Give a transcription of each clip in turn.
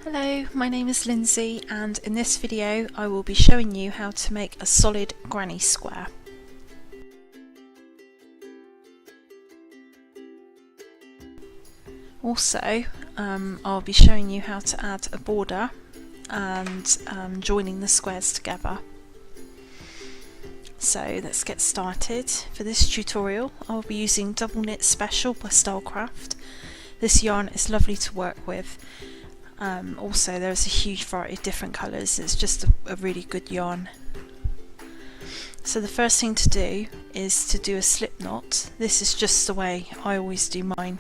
Hello, my name is Lindsay, and in this video I will be showing you how to make a solid granny square. Also, I'll be showing you how to add a border and joining the squares together. So let's get started. For this tutorial I'll be using Double Knit Special by Stylecraft. This yarn is lovely to work with. Also there's a huge variety of different colours, it's just a really good yarn. So the first thing to do is to do a slip knot. This is just the way I always do mine.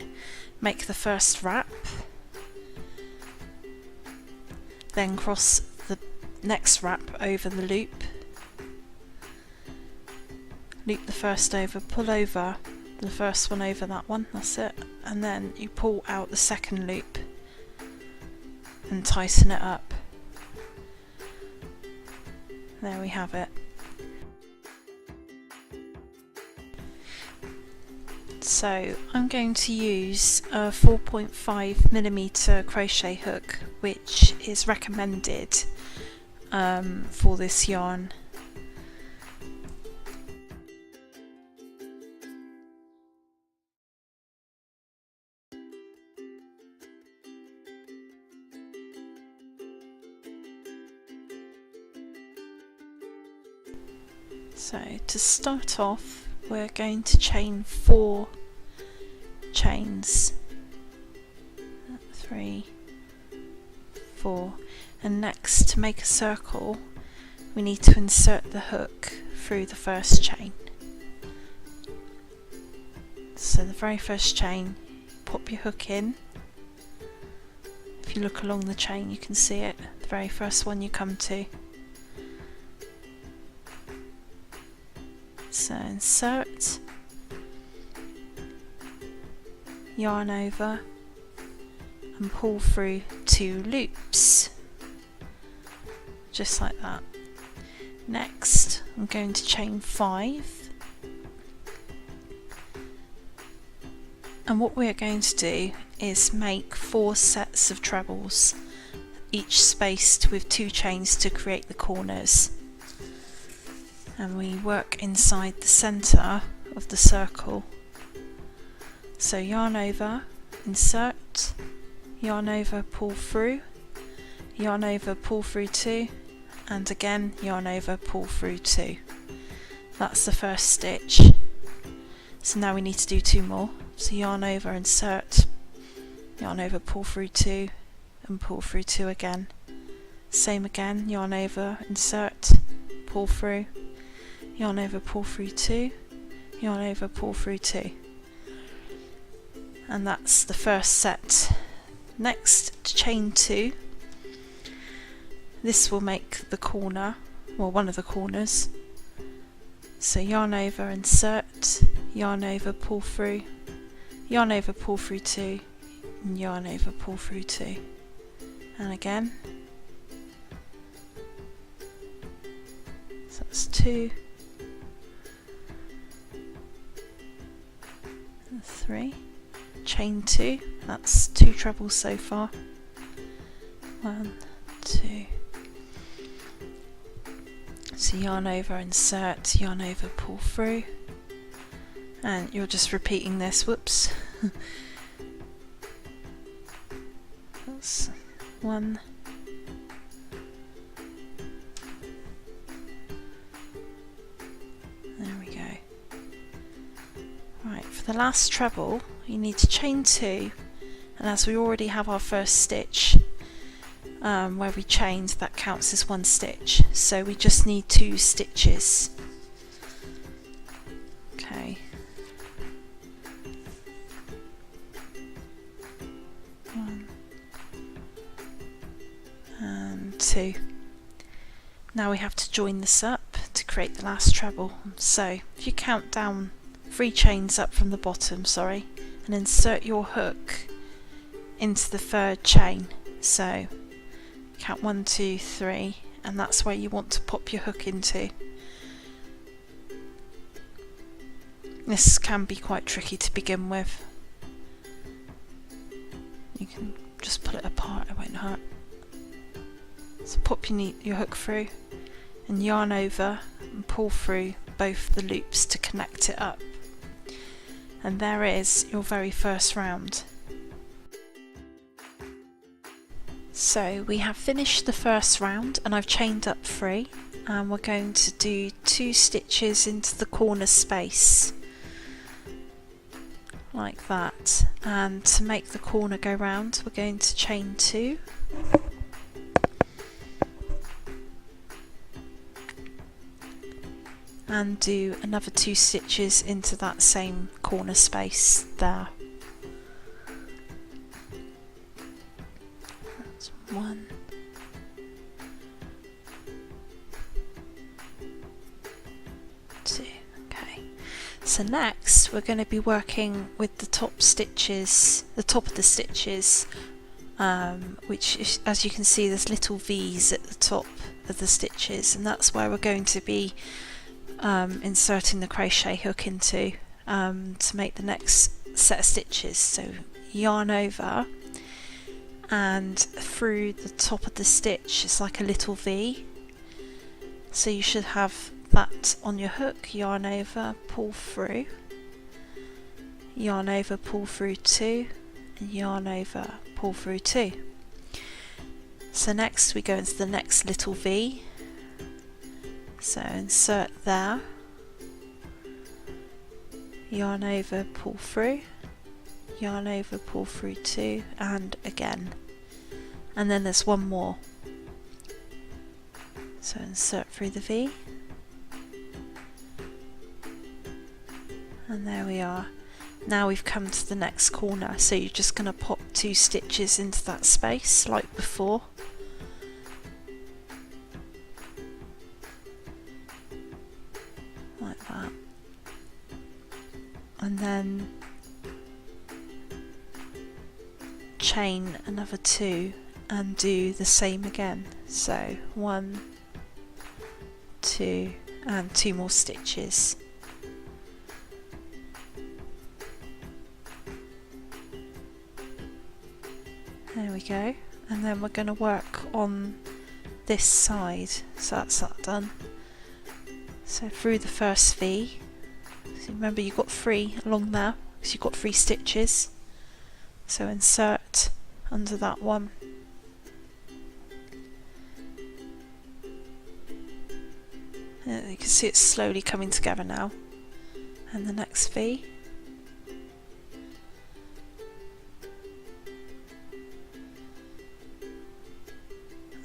Make the first wrap, then cross the next wrap over the loop, loop the first over, pull over the first one over that one, that's it, and then you pull out the second loop and tighten it up. There we have it. So I'm going to use a 4.5mm crochet hook, which is recommended for this yarn. So to start off, we're going to chain 4 chains, 3, 4, and next, to make a circle we need to insert the hook through the first chain. So the very first chain, pop your hook in. If you look along the chain you can see it, the very first one you come to. So insert, yarn over and pull through 2 loops, just like that. Next I'm going to chain 5, and what we are going to do is make 4 sets of trebles, each spaced with 2 chains to create the corners. And we work inside the centre of the circle. So yarn over, insert, yarn over, pull through, yarn over, pull through 2, and again yarn over, pull through 2. That's the first stitch. So now we need to do 2 more. So yarn over, insert, yarn over, pull through 2, and pull through 2 again. Same again, yarn over, insert, pull through, yarn over, pull through 2, yarn over, pull through 2, and that's the first set. Next, to chain 2. This will make the corner, well, one of the corners. So yarn over, insert, yarn over, pull through, yarn over, pull through 2, and yarn over, pull through 2, and again. So that's 2, 3, chain 2, that's 2 trebles so far, 1, 2, so yarn over, insert, yarn over, pull through, and you're just repeating this, whoops, that's 1, there we go. Right, for the last treble you need to chain 2, and as we already have our first stitch where we chained, that counts as 1 stitch, so we just need 2 stitches. Okay, 1 and 2. Now we have to join this up to create the last treble. So if you count down 3 chains up from the bottom, and insert your hook into the 3rd chain. So count 1, 2, 3, and that's where you want to pop your hook into. This can be quite tricky to begin with. You can just pull it apart, it won't hurt. pop your hook through and yarn over and pull through both the loops to connect it up. And there is your very first round. So we have finished the first round and I've chained up 3, and we're going to do 2 stitches into the corner space like that, and to make the corner go round we're going to chain 2 and do another 2 stitches into that same corner space there. That's 1, 2. Okay, so next we're going to be working with the top stitches, the top of the stitches, which is, as you can see, there's little V's at the top of the stitches, and that's where we're going to be inserting the crochet hook into to make the next set of stitches. So yarn over, and through the top of the stitch it's like a little V, so you should have that on your hook. Yarn over, pull through, yarn over, pull through 2, and yarn over, pull through 2. So next we go into the next little V, so insert there, yarn over, pull through, yarn over, pull through 2, and again, and then there's one more, so insert through the V, and there we are. Now we've come to the next corner, so you're just going to pop 2 stitches into that space like before. Like that. And then chain another 2 and do the same again. So 1, 2 and 2 more stitches. There we go, and then we're going to work on this side, so that's that done. So through the first V, so remember you've got 3 along there, because you've got 3 stitches, so insert under that one, and you can see it's slowly coming together now, and the next V,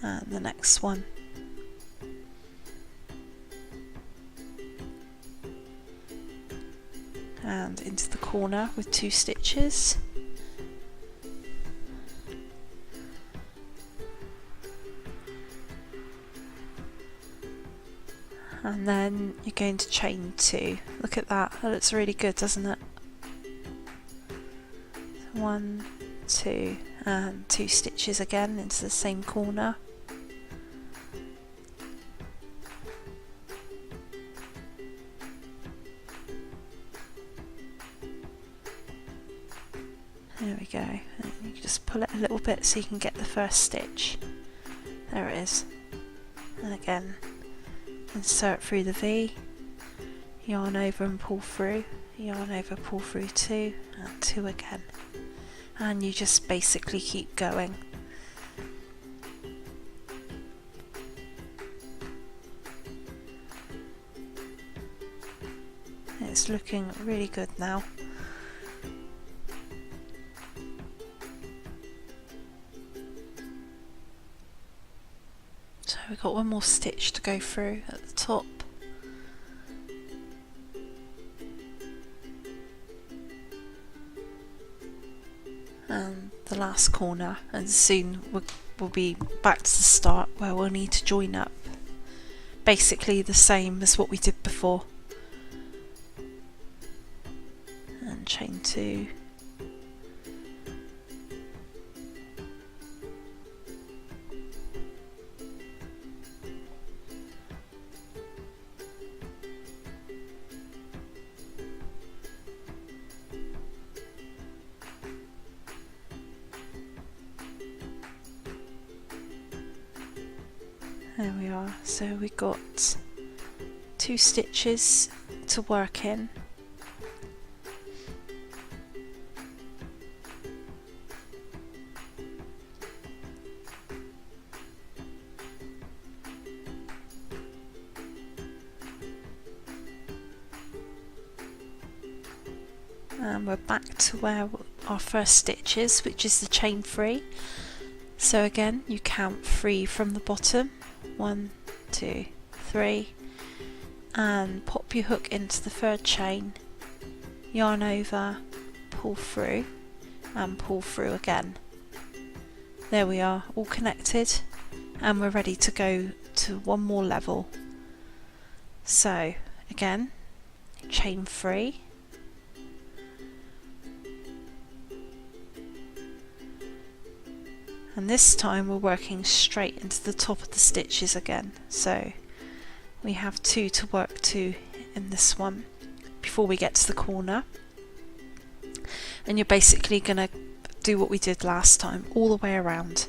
and the next one, and into the corner with 2 stitches, and then you're going to chain 2. Look at that, that looks really good, doesn't it? 1, 2 and 2 stitches again into the same corner. There we go, and you can just pull it a little bit so you can get the first stitch. There it is. And again, insert through the V, yarn over and pull through, yarn over, pull through 2 and 2 again. And you just basically keep going. It's looking really good now. So we've got one more stitch to go through at the top. And the last corner, and soon we'll be back to the start where we'll need to join up. Basically the same as what we did before. And chain 2. There we are. So we've got 2 stitches to work in. And we're back to where our first stitch is, which is the chain 3. So again, you count 3 from the bottom, 1, 2, 3, and pop your hook into the 3rd chain, yarn over, pull through, and pull through again. There we are, all connected, and we're ready to go to one more level. So again, chain 3, and this time we're working straight into the top of the stitches again, so we have 2 to work to in this one before we get to the corner. And you're basically going to do what we did last time, all the way around.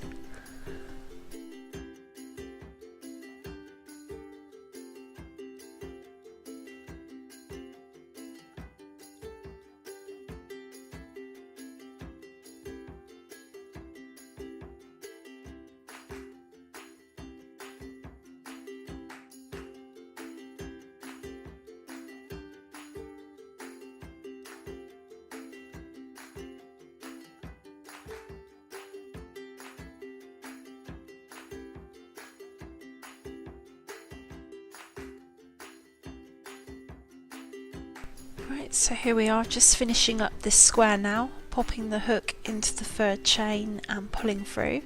Right, so here we are, just finishing up this square now, popping the hook into the 3rd chain and pulling through.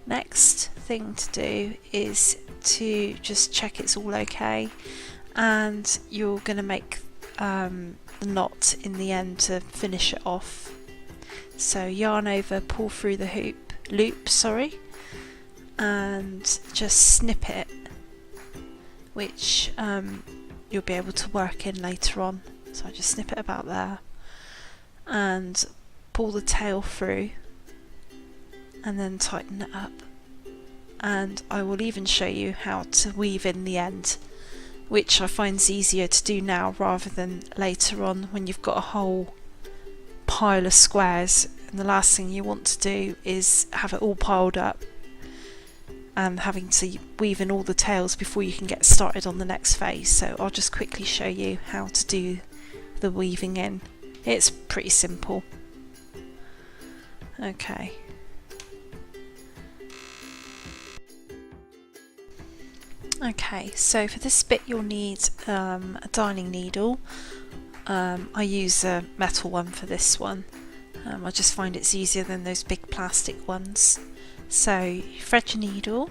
Next thing to do is to just check it's all okay, and you're going to make the knot in the end to finish it off. So yarn over, pull through the loop, and just snip it, which you'll be able to work in later on. So I just snip it about there and pull the tail through and then tighten it up, and I will even show you how to weave in the end, which I find is easier to do now rather than later on when you've got a whole pile of squares, and the last thing you want to do is have it all piled up and having to weave in all the tails before you can get started on the next phase. So I'll just quickly show you how to do the weaving in. It's pretty simple. Okay. Okay, so for this bit you'll need a darning needle. I use a metal one for this one. I just find it's easier than those big plastic ones. So you thread your needle,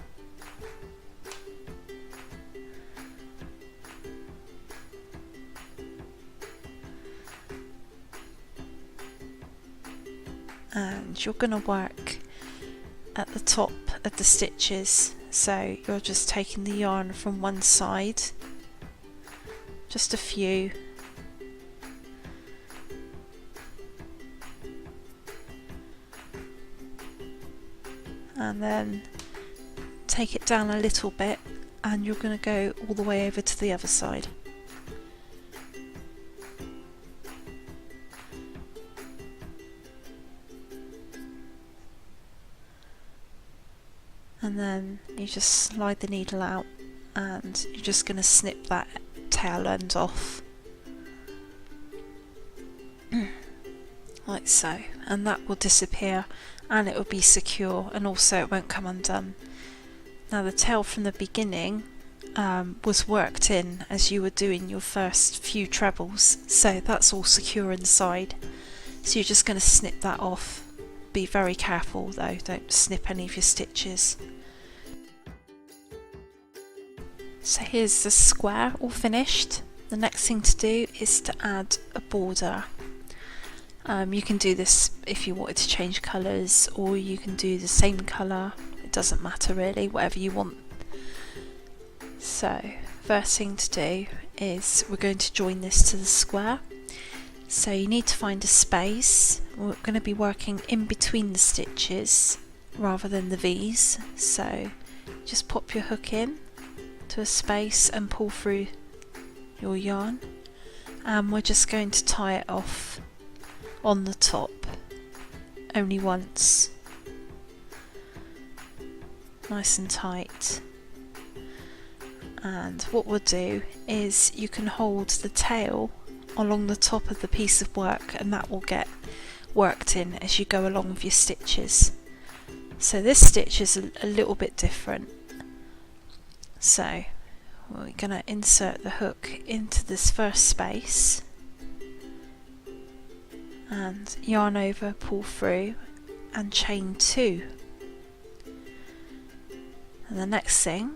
and you're going to work at the top of the stitches, so you're just taking the yarn from one side, just a few, and then take it down a little bit, and you're going to go all the way over to the other side. And then you just slide the needle out, and you're just going to snip that tail end off like so, and that will disappear and it will be secure, and also it won't come undone. Now the tail from the beginning was worked in as you were doing your first few trebles, so that's all secure inside. So you're just going to snip that off. Be very careful though, don't snip any of your stitches. So here's the square all finished. The next thing to do is to add a border. You can do this if you wanted to change colours, or you can do the same colour, it doesn't matter really, whatever you want. So first thing to do is we're going to join this to the square. So you need to find a space. We're going to be working in between the stitches rather than the V's, so just pop your hook in to a space and pull through your yarn, and we're just going to tie it off on the top only once, nice and tight. And what we'll do is you can hold the tail along the top of the piece of work, and that will get worked in as you go along with your stitches. So this stitch is a little bit different. So we're going to insert the hook into this first space and yarn over, pull through and chain 2. And the next thing,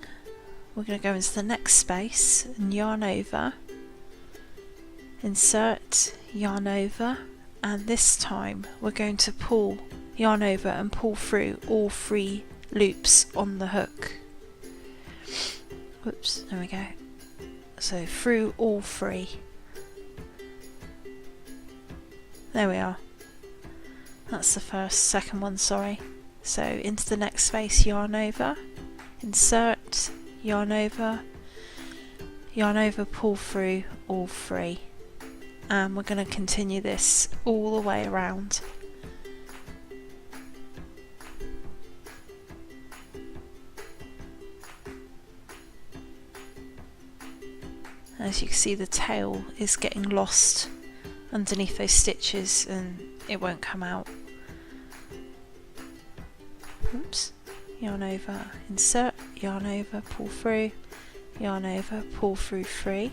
we're going to go into the next space and yarn over, insert, yarn over, and this time we're going to pull, yarn over and pull through all 3 loops on the hook. Whoops, there we go. So through all 3. There we are. That's the second one, sorry. So into the next space, yarn over, insert, yarn over, pull through all 3. And we're going to continue this all the way around. As you can see, the tail is getting lost underneath those stitches and it won't come out. Oops. Yarn over, insert, yarn over, pull through, yarn over, pull through 3.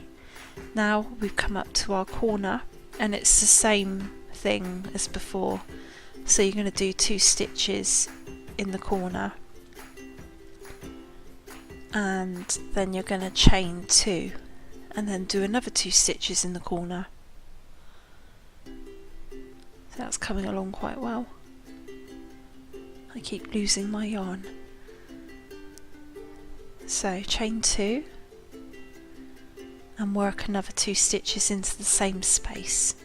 Now we've come up to our corner and it's the same thing as before. So you're going to do 2 stitches in the corner and then you're going to chain 2 and then do another 2 stitches in the corner. So that's coming along quite well. I keep losing my yarn. So chain 2 and work another 2 stitches into the same space,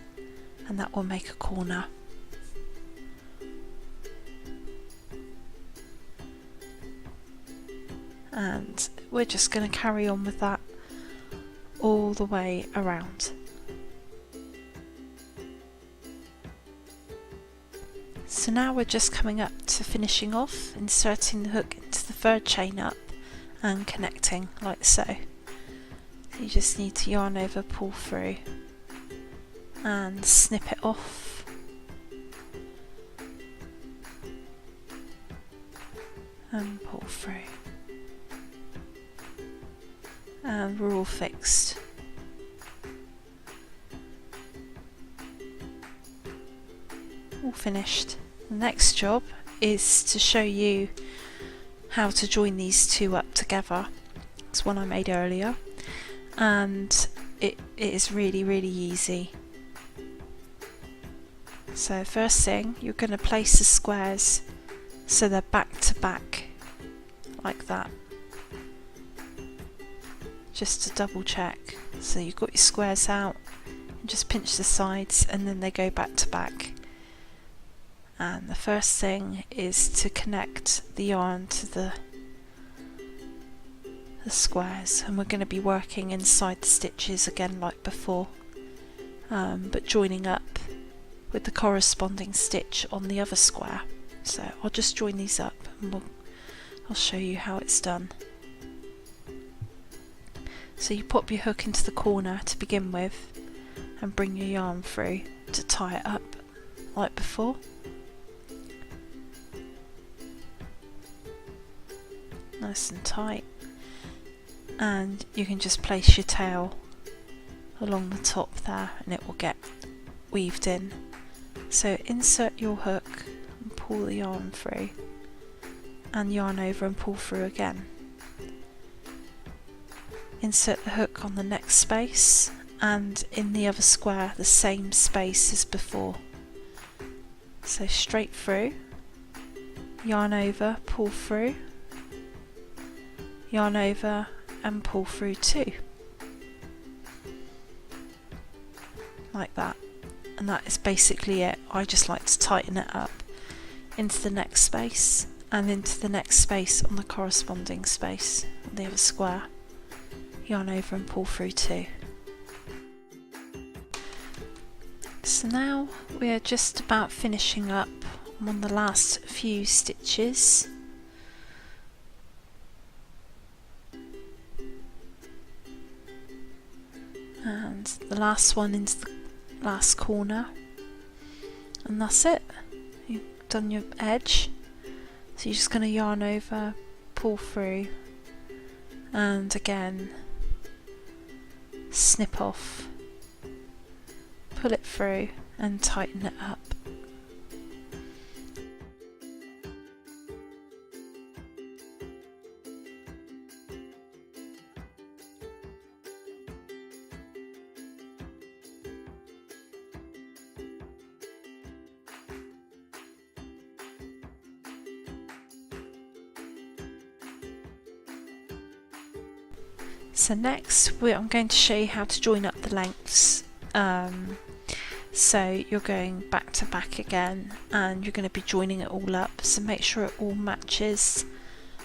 and that will make a corner. And we're just going to carry on with that all the way around. So now we're just coming up to finishing off, inserting the hook into the 3rd chain up and connecting like so. You just need to yarn over, pull through and snip it off. And pull through. And we're all fixed. All finished. The next job is to show you how to join these 2 up together. It's one I made earlier and it is really easy. So first thing, you're going to place the squares so they're back to back like that, just to double check. So you've got your squares out and just pinch the sides and then they go back to back. And the first thing is to connect the yarn to the squares, and we're going to be working inside the stitches again like before, but joining up with the corresponding stitch on the other square. So I'll just join these up and I'll show you how it's done. So you pop your hook into the corner to begin with and bring your yarn through to tie it up like before. Nice and tight, and you can just place your tail along the top there and it will get weaved in. So insert your hook and pull the yarn through and yarn over and pull through again. Insert the hook on the next space and in the other square the same space as before. So straight through, yarn over, pull through, yarn over and pull through 2, like that, and that is basically it. I just like to tighten it up. Into the next space and into the next space on the corresponding space on the other square. Yarn over and pull through 2. So now we're just about finishing up. I'm on the last few stitches. And the last one into the last corner. And that's it. You've done your edge. So you're just going to yarn over, pull through, and again snip off, pull it through and tighten it up. So next I'm going to show you how to join up the lengths. So you're going back to back again and you're going to be joining it all up, so make sure it all matches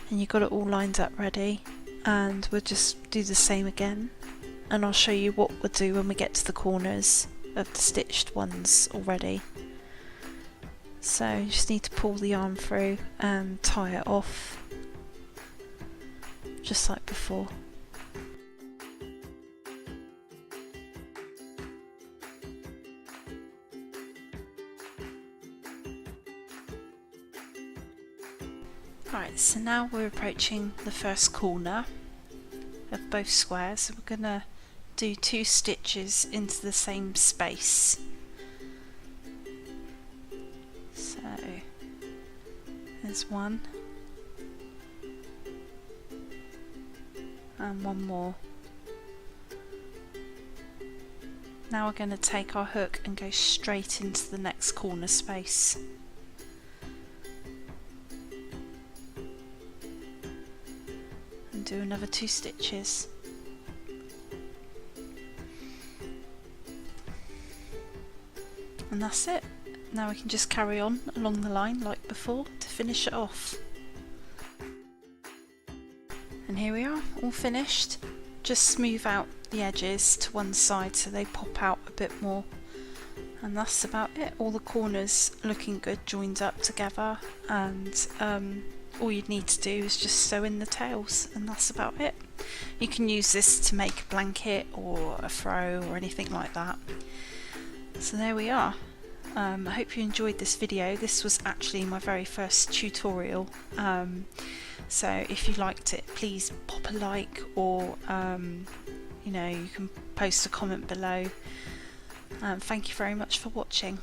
and you've got it all lined up ready, and we'll just do the same again, and I'll show you what we'll do when we get to the corners of the stitched ones already. So you just need to pull the yarn through and tie it off just like before. Right, so now we're approaching the first corner of both squares, so we're going to do 2 stitches into the same space. So there's one and one more. Now we're going to take our hook and go straight into the next corner space. Do another 2 stitches. And that's it. Now we can just carry on along the line like before to finish it off. And here we are, all finished. Just smooth out the edges to one side so they pop out a bit more. And that's about it. All the corners looking good, joined up together, and all you'd need to do is just sew in the tails, and that's about it. You can use this to make a blanket or a throw or anything like that. So there we are. I hope you enjoyed this video. This was actually my very first tutorial. So if you liked it, please pop a like, or you know, you can post a comment below. Thank you very much for watching.